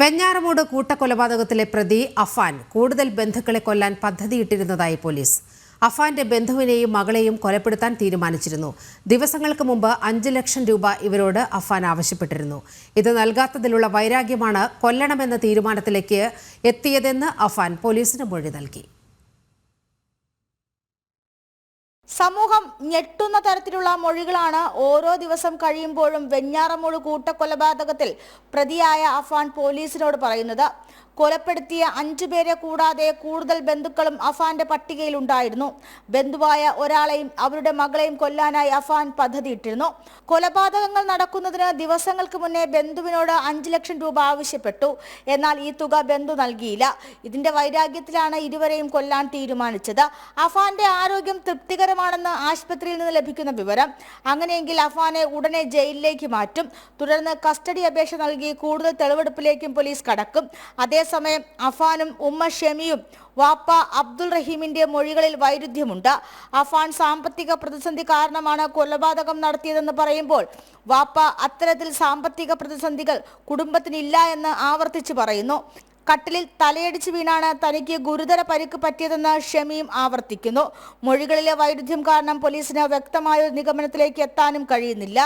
വെഞ്ഞാറമൂട് കൂട്ടക്കൊലപാതകത്തിലെ പ്രതി അഫാൻ കൂടുതൽ ബന്ധുക്കളെ കൊല്ലാൻ പദ്ധതിയിട്ടിരുന്നതായി പോലീസ്. അഫാന്റെ ബന്ധുവിനെയും മകളെയും കൊലപ്പെടുത്താൻ തീരുമാനിച്ചിരുന്നു. ദിവസങ്ങൾക്ക് മുമ്പ് 5 ലക്ഷം രൂപ ഇവരോട് അഫാൻ ആവശ്യപ്പെട്ടിരുന്നു. ഇത് നൽകാത്തതിലുള്ള വൈരാഗ്യമാണ് കൊല്ലണമെന്ന തീരുമാനത്തിലേക്ക് എത്തിയതെന്ന് അഫാൻ പോലീസിന് മൊഴി നൽകി. സമൂഹം ഞെട്ടുന്ന തരത്തിലുള്ള മൊഴികളാണ് ഓരോ ദിവസം കഴിയുമ്പോഴും വെഞ്ഞാറമൂട് കൂട്ടക്കൊലപാതകത്തിൽ പ്രതിയായ അഫാൻ പോലീസിനോട് പറയുന്നത്. കൊലപ്പെടുത്തിയ 5 പേരെ കൂടാതെ കൂടുതൽ ബന്ധുക്കളും അഫാന്റെ പട്ടികയിൽ ഉണ്ടായിരുന്നു. ബന്ധുവായ ഒരാളെയും അവരുടെ മകളെയും കൊല്ലാനായി അഫാൻ പദ്ധതിയിട്ടിരുന്നു. കൊലപാതകങ്ങൾ നടക്കുന്നതിന് ദിവസങ്ങൾക്ക് മുന്നേ ബന്ധുവിനോട് 5 ലക്ഷം രൂപ ആവശ്യപ്പെട്ടു. എന്നാൽ ഈ തുക ബന്ധു നൽകിയില്ല. ഇതിന്റെ വൈരാഗ്യത്തിലാണ് ഇരുവരെയും കൊല്ലാൻ തീരുമാനിച്ചത്. അഫാന്റെ ആരോഗ്യം തൃപ്തികരമാണെന്ന് ആശുപത്രിയിൽ നിന്ന് ലഭിക്കുന്ന വിവരം. അങ്ങനെയെങ്കിൽ അഫാനെ ഉടനെ ജയിലിലേക്ക് മാറ്റും. തുടർന്ന് കസ്റ്റഡി അപേക്ഷ നൽകി കൂടുതൽ തെളിവെടുപ്പിലേക്കും പോലീസ് കടക്കും. അതേസമയം അഫാനും ഉമ്മ ഷെമിയും വാപ്പ അബ്ദുൾ റഹീമിന്റെ മൊഴികളിൽ വൈരുദ്ധ്യമുണ്ട്. അഫാൻ സാമ്പത്തിക പ്രതിസന്ധി കാരണമാണ് കൊലപാതകം നടത്തിയതെന്ന് പറയുമ്പോൾ വാപ്പ അത്തരത്തിൽ സാമ്പത്തിക പ്രതിസന്ധികൾ കുടുംബത്തിനില്ല എന്ന് ആവർത്തിച്ചു പറയുന്നു. കട്ടിലിൽ തലയടിച്ച് വീണാണ് തനിക്ക് ഗുരുതര പരിക്ക് പറ്റിയതെന്ന് ഷെമിയും ആവർത്തിക്കുന്നു. മൊഴികളിലെ വൈരുദ്ധ്യം കാരണം പോലീസിന് വ്യക്തമായ ഒരു നിഗമനത്തിലേക്ക് എത്താനും കഴിയുന്നില്ല.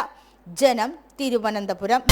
ജനം, തിരുവനന്തപുരം.